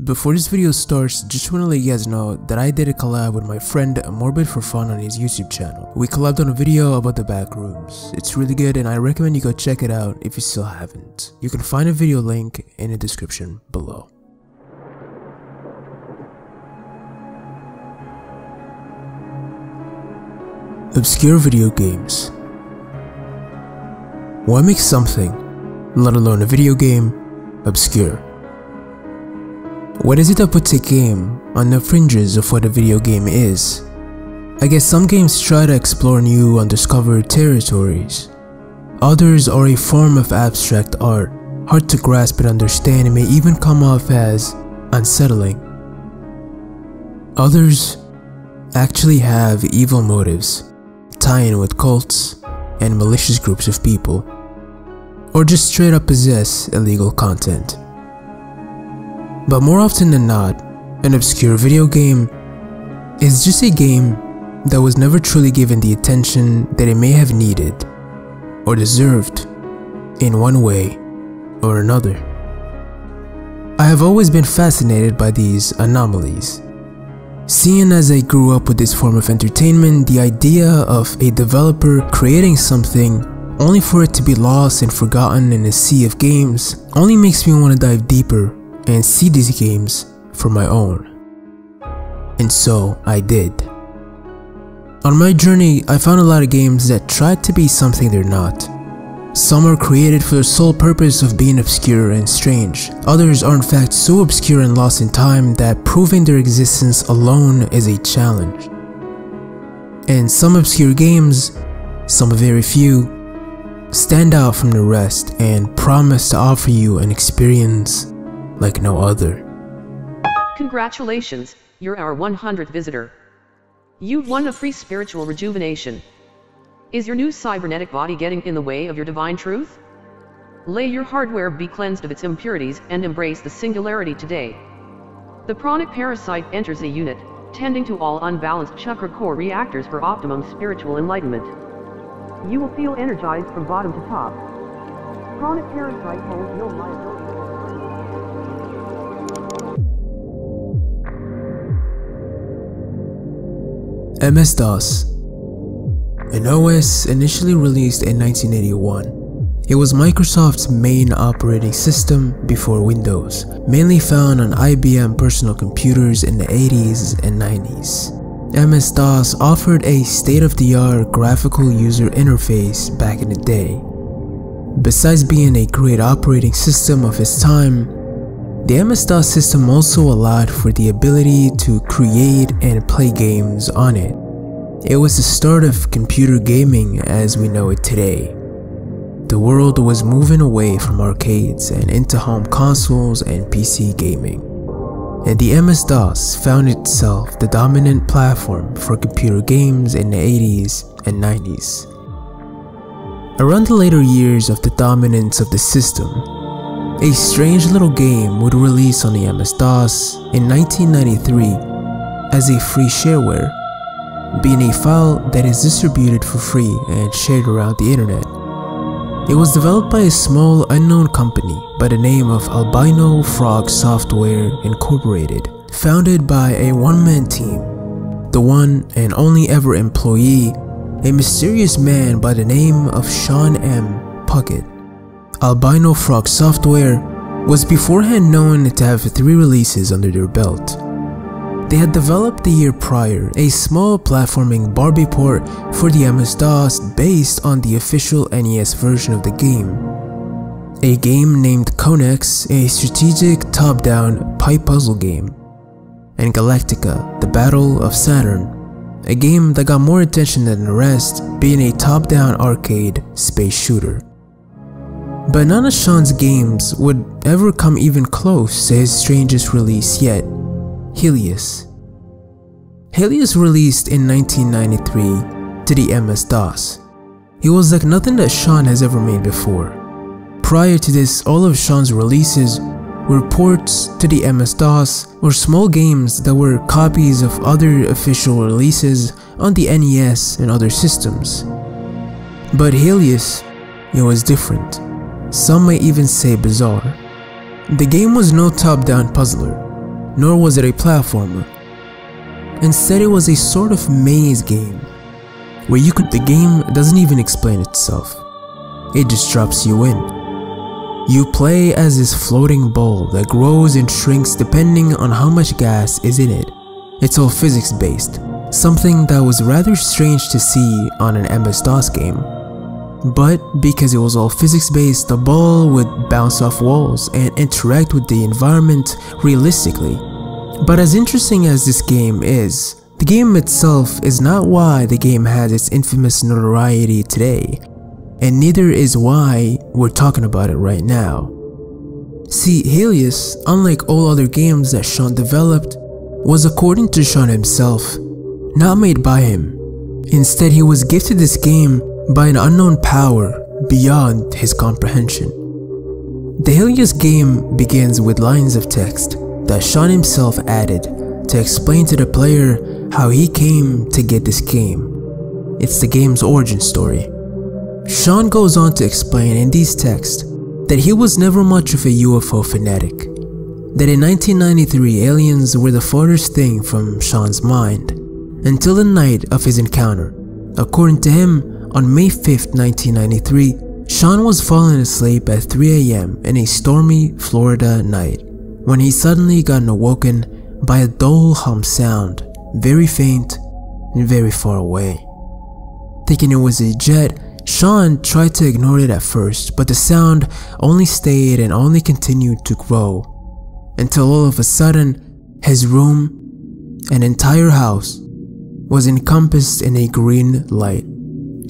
Before this video starts, just wanna let you guys know that I did a collab with my friend Morbid for Fun on his YouTube channel. We collabed on a video about the back rooms. It's really good and I recommend you go check it out if you still haven't. You can find a video link in the description below. Obscure video games. What makes something, let alone a video game, obscure? What is it that puts a game on the fringes of what a video game is? I guess some games try to explore new undiscovered territories. Others are a form of abstract art, hard to grasp and understand, and may even come off as unsettling. Others actually have evil motives, tie in with cults and malicious groups of people, or just straight up possess illegal content. But more often than not, an obscure video game is just a game that was never truly given the attention that it may have needed or deserved in one way or another. I have always been fascinated by these anomalies. Seeing as I grew up with this form of entertainment, the idea of a developer creating something only for it to be lost and forgotten in a sea of games only makes me want to dive deeper and see these games for my own. And so I did. On my journey, I found a lot of games that tried to be something they're not. Some are created for the sole purpose of being obscure and strange. Others are in fact so obscure and lost in time that proving their existence alone is a challenge. And some obscure games, some very few, stand out from the rest and promise to offer you an experience like no other. Congratulations, you're our 100th visitor. You've won a free spiritual rejuvenation. Is your new cybernetic body getting in the way of your divine truth? Let your hardware be cleansed of its impurities and embrace the singularity today. The pranic parasite enters a unit, tending to all unbalanced chakra core reactors for optimum spiritual enlightenment. You will feel energized from bottom to top. Pranic parasite holds no liability. MS-DOS. An OS initially released in 1981. It was Microsoft's main operating system before Windows, mainly found on IBM personal computers in the 80s and 90s. MS-DOS offered a state-of-the-art graphical user interface back in the day. Besides being a great operating system of its time, the MS-DOS system also allowed for the ability to create and play games on it. It was the start of computer gaming as we know it today. The world was moving away from arcades and into home consoles and PC gaming. And the MS-DOS found itself the dominant platform for computer games in the 80s and 90s. Around the later years of the dominance of the system, a strange little game would release on the MS-DOS in 1993 as a free shareware, being a file that is distributed for free and shared around the internet. It was developed by a small unknown company by the name of Albino Frog Software Incorporated, founded by a one-man team, the one and only ever employee, a mysterious man by the name of Sean M. Puckett. Albino Frog Software was beforehand known to have 3 releases under their belt. They had developed the year prior a small platforming Barbie port for the MS-DOS based on the official NES version of the game. A game named Konex, a strategic top-down pipe puzzle game. And Galactica, the Battle of Saturn, a game that got more attention than the rest, being a top-down arcade space shooter. But none of Sean's games would ever come even close to his strangest release yet, Helios. Helios released in 1993 to the MS-DOS. It was like nothing that Sean has ever made before. Prior to this, all of Sean's releases were ports to the MS-DOS or small games that were copies of other official releases on the NES and other systems. But Helios, it was different. Some may even say bizarre. The game was no top-down puzzler. nor was it a platformer. Instead, it was a sort of maze game where the game doesn't even explain itself. It just drops you in. You play as this floating ball that grows and shrinks depending on how much gas is in it. It's all physics based, something that was rather strange to see on an MS-DOS game. But because it was all physics based, the ball would bounce off walls and interact with the environment realistically. But as interesting as this game is, the game itself is not why the game has its infamous notoriety today, and neither is why we're talking about it right now. See, Helios, unlike all other games that Sean developed, was, according to Sean himself, not made by him. Instead, he was gifted this game by an unknown power beyond his comprehension. The Helios game begins with lines of text that Sean himself added to explain to the player how he came to get this game. It's the game's origin story. Sean goes on to explain in these texts that he was never much of a UFO fanatic, that in 1993 aliens were the farthest thing from Sean's mind, until the night of his encounter. According to him, on May 5th, 1993, Sean was falling asleep at 3 AM in a stormy Florida night, when he suddenly got awoken by a dull hum sound, very faint and very far away. Thinking it was a jet, Sean tried to ignore it at first, but the sound only stayed and only continued to grow, until all of a sudden, his room, an entire house, was encompassed in a green light.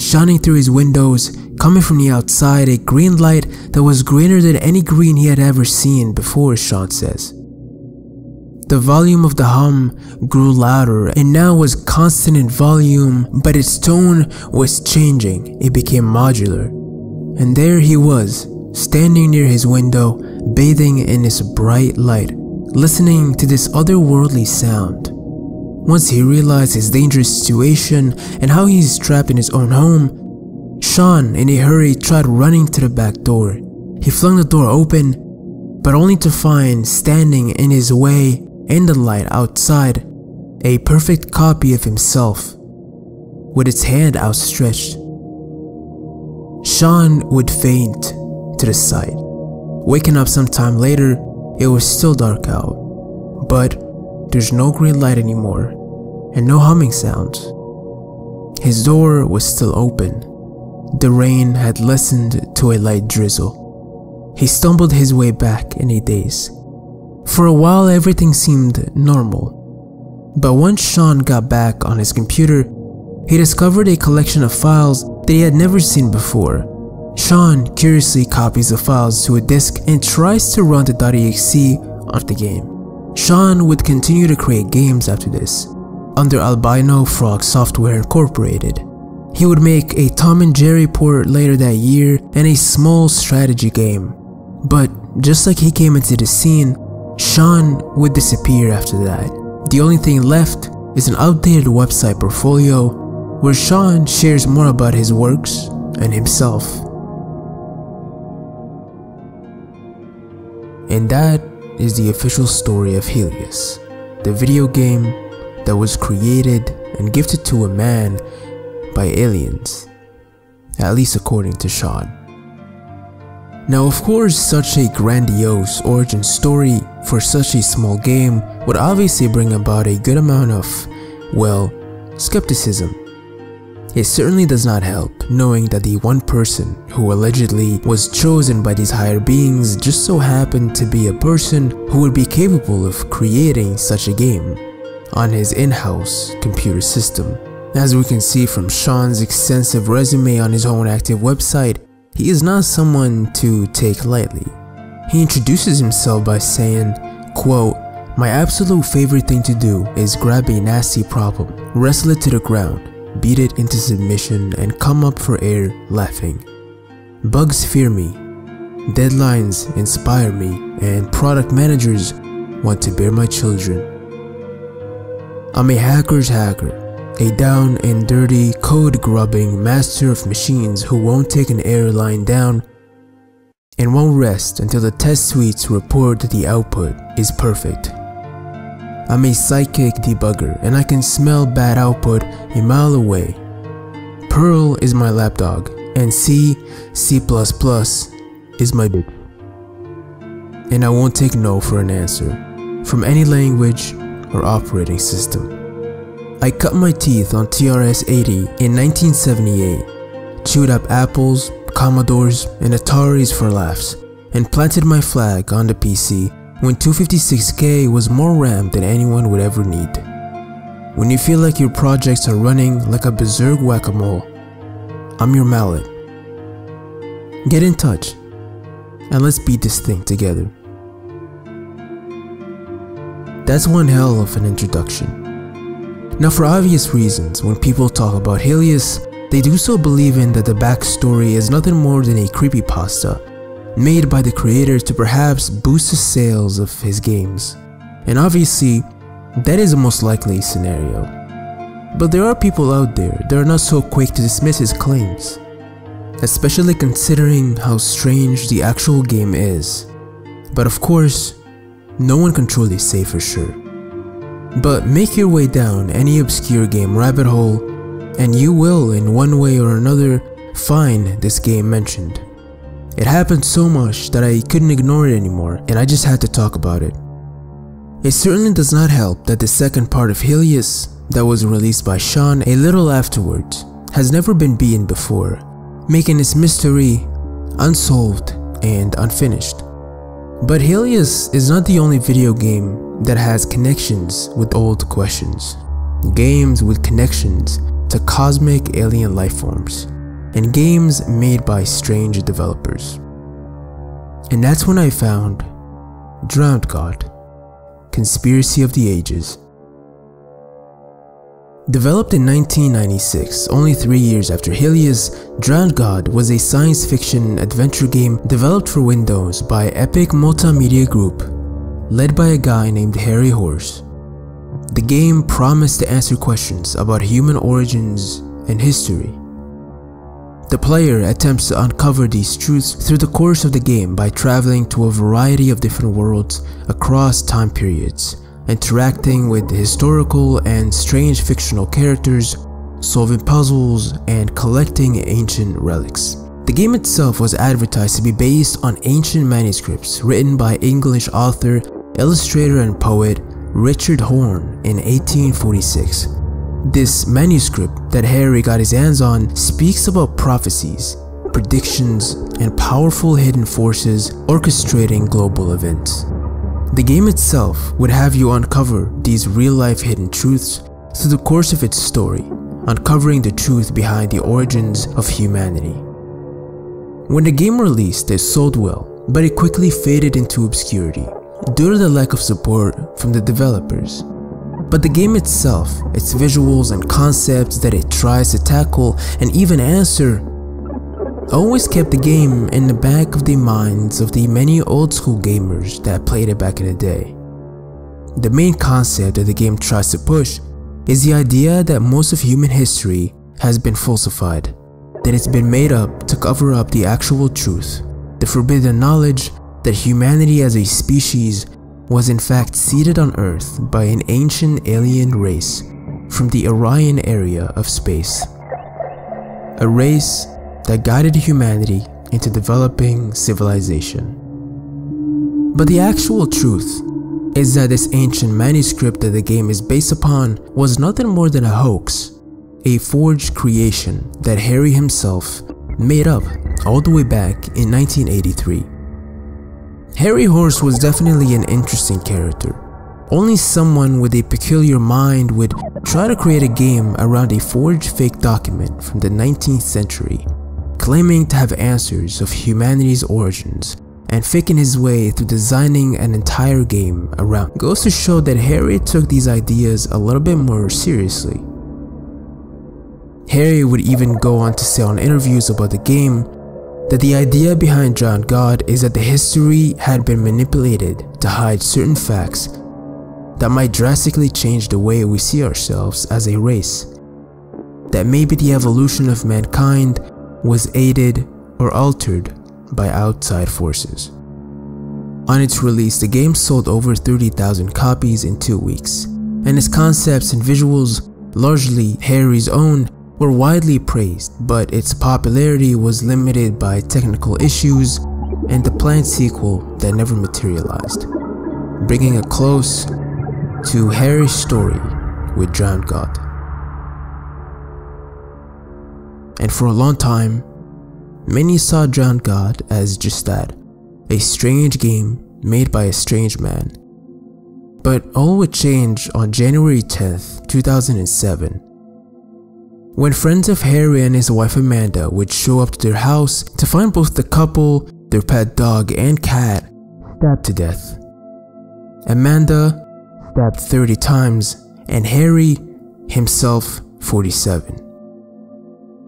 Shining through his windows, coming from the outside, a green light that was greener than any green he had ever seen before, Sean says. The volume of the hum grew louder and now was constant in volume, but its tone was changing. It became modular. And there he was, standing near his window, bathing in this bright light, listening to this otherworldly sound. Once he realized his dangerous situation and how he's trapped in his own home, Sean, in a hurry, tried running to the back door. He flung the door open, but only to find standing in his way in the light outside a perfect copy of himself, with its hand outstretched. Sean would faint to the sight. Waking up sometime later, it was still dark out, but there's no green light anymore, and no humming sounds. His door was still open. The rain had lessened to a light drizzle. He stumbled his way back in a daze. For a while, everything seemed normal. But once Sean got back on his computer, he discovered a collection of files that he had never seen before. Sean curiously copies the files to a disk and tries to run the .exe of the game. Sean would continue to create games after this, under Albino Frog Software Incorporated. He would make a Tom and Jerry port later that year and a small strategy game. But just like he came into the scene, Sean would disappear after that. The only thing left is an outdated website portfolio where Sean shares more about his works and himself. And that is the official story of Helios, the video game that was created and gifted to a man by aliens, at least according to Sean. Now, of course, such a grandiose origin story for such a small game would obviously bring about a good amount of, well, skepticism. It certainly does not help knowing that the one person who allegedly was chosen by these higher beings just so happened to be a person who would be capable of creating such a game on his in-house computer system. As we can see from Sean's extensive resume on his own active website, he is not someone to take lightly. He introduces himself by saying, quote, "My absolute favorite thing to do is grab a nasty problem, wrestle it to the ground, beat it into submission, and come up for air laughing. Bugs fear me, deadlines inspire me, and product managers want to bear my children. I'm a hacker's hacker, a down and dirty, code-grubbing master of machines who won't take an error line down and won't rest until the test suites report that the output is perfect. I'm a psychic debugger and I can smell bad output a mile away. Perl is my lapdog, and C, C++ is my bitch. And I won't take no for an answer from any language or operating system. I cut my teeth on TRS-80 in 1978, chewed up Apples, Commodores, and Ataris for laughs, and planted my flag on the PC when 256K was more RAM than anyone would ever need. When you feel like your projects are running like a berserk whack-a-mole, I'm your mallet. Get in touch, and let's beat this thing together. That's one hell of an introduction. Now, for obvious reasons, when people talk about Helios, they do so believing that the backstory is nothing more than a creepypasta made by the creator to perhaps boost the sales of his games. And obviously, that is the most likely scenario. But there are people out there that are not so quick to dismiss his claims, especially considering how strange the actual game is. But of course, no one can truly say for sure. But make your way down any obscure game rabbit hole and you will, in one way or another, find this game mentioned. It happened so much that I couldn't ignore it anymore, and I just had to talk about it. It certainly does not help that the second part of Helios, that was released by Sean a little afterwards, has never been beaten before, making its mystery unsolved and unfinished. But Helios is not the only video game that has connections with old questions. Games with connections to cosmic alien life forms, and games made by strange developers. And that's when I found Drowned God: Conspiracy of the Ages. Developed in 1996, only 3 years after Helios, Drowned God was a science fiction adventure game developed for Windows by Epic Multimedia Group, led by a guy named Harry Horse. The game promised to answer questions about human origins and history. The player attempts to uncover these truths through the course of the game by traveling to a variety of different worlds across time periods, interacting with historical and strange fictional characters, solving puzzles, and collecting ancient relics. The game itself was advertised to be based on ancient manuscripts written by English author, illustrator, and poet Richard Horne in 1846. This manuscript that Harry got his hands on speaks about prophecies, predictions, and powerful hidden forces orchestrating global events. The game itself would have you uncover these real-life hidden truths through the course of its story, uncovering the truth behind the origins of humanity. When the game released, it sold well, but it quickly faded into obscurity due to the lack of support from the developers. But the game itself, its visuals and concepts that it tries to tackle and even answer, always kept the game in the back of the minds of the many old school gamers that played it back in the day. The main concept that the game tries to push is the idea that most of human history has been falsified, that it's been made up to cover up the actual truth, the forbidden knowledge that humanity as a species was in fact seeded on Earth by an ancient alien race from the Orion area of space. A race that guided humanity into developing civilization. But the actual truth is that this ancient manuscript that the game is based upon was nothing more than a hoax, a forged creation that Harry himself made up all the way back in 1983. Harry Horse was definitely an interesting character. Only someone with a peculiar mind would try to create a game around a forged fake document from the 19th century, claiming to have answers of humanity's origins, and faking his way through designing an entire game around. Goes to show that Harry took these ideas a little bit more seriously. Harry would even go on to say on interviews about the game that the idea behind Drowned God is that the history had been manipulated to hide certain facts that might drastically change the way we see ourselves as a race. That maybe the evolution of mankind was aided or altered by outside forces. On its release, the game sold over 30,000 copies in 2 weeks, and its concepts and visuals, largely Harry's own, were widely praised, but its popularity was limited by technical issues and the planned sequel that never materialized, bringing a close to Harry's story with Drowned God. And for a long time, many saw Drowned God as just that, a strange game made by a strange man. But all would change on January 10th, 2007, when friends of Harry and his wife Amanda would show up to their house to find both the couple, their pet dog and cat, stabbed to death. Amanda stabbed 30 times and Harry himself 47.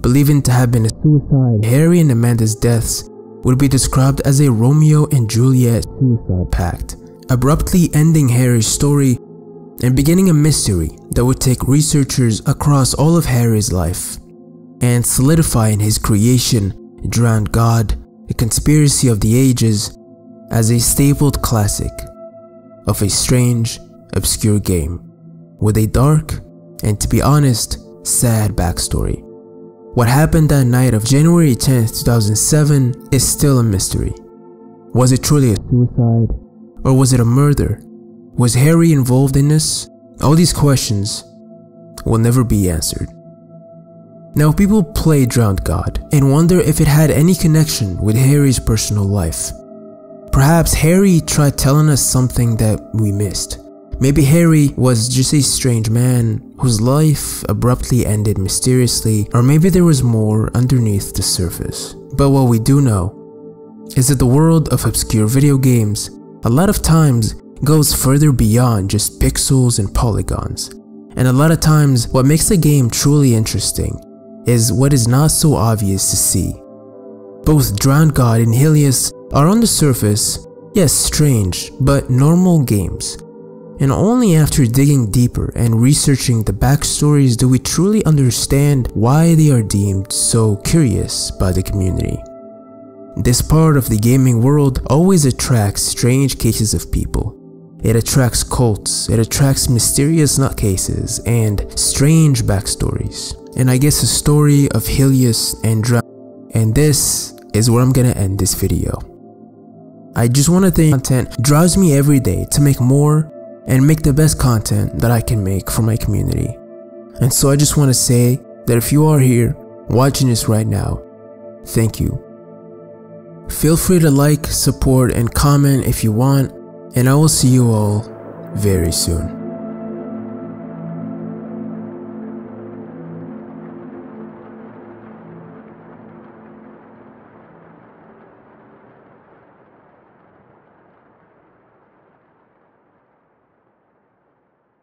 Believing to have been a suicide, Harry and Amanda's deaths would be described as a Romeo and Juliet suicide pact, abruptly ending Harry's story and beginning a mystery that would take researchers across all of Harry's life and solidify in his creation, Drowned God, A Conspiracy of the Ages, as a stapled classic of a strange, obscure game with a dark and, to be honest, sad backstory. What happened that night of January 10th, 2007 is still a mystery. Was it truly a suicide? Or was it a murder? Was Harry involved in this? All these questions will never be answered. Now, people play Drowned God and wonder if it had any connection with Harry's personal life. Perhaps Harry tried telling us something that we missed. Maybe Harry was just a strange man whose life abruptly ended mysteriously, or maybe there was more underneath the surface. But what we do know is that the world of obscure video games a lot of times goes further beyond just pixels and polygons. And a lot of times what makes the game truly interesting is what is not so obvious to see. Both Drowned God and Helios are on the surface, yes, strange, but normal games. And only after digging deeper and researching the backstories do we truly understand why they are deemed so curious by the community. This part of the gaming world always attracts strange cases of people. It attracts cults, it attracts mysterious nutcases, and strange backstories. And I guess the story of Helios and Drowned. And this is where I'm gonna end this video. I just want to thank content drives me every day to make more and make the best content that I can make for my community. And so I just want to say that if you are here watching this right now, thank you. Feel free to like, support, and comment if you want, and I will see you all very soon.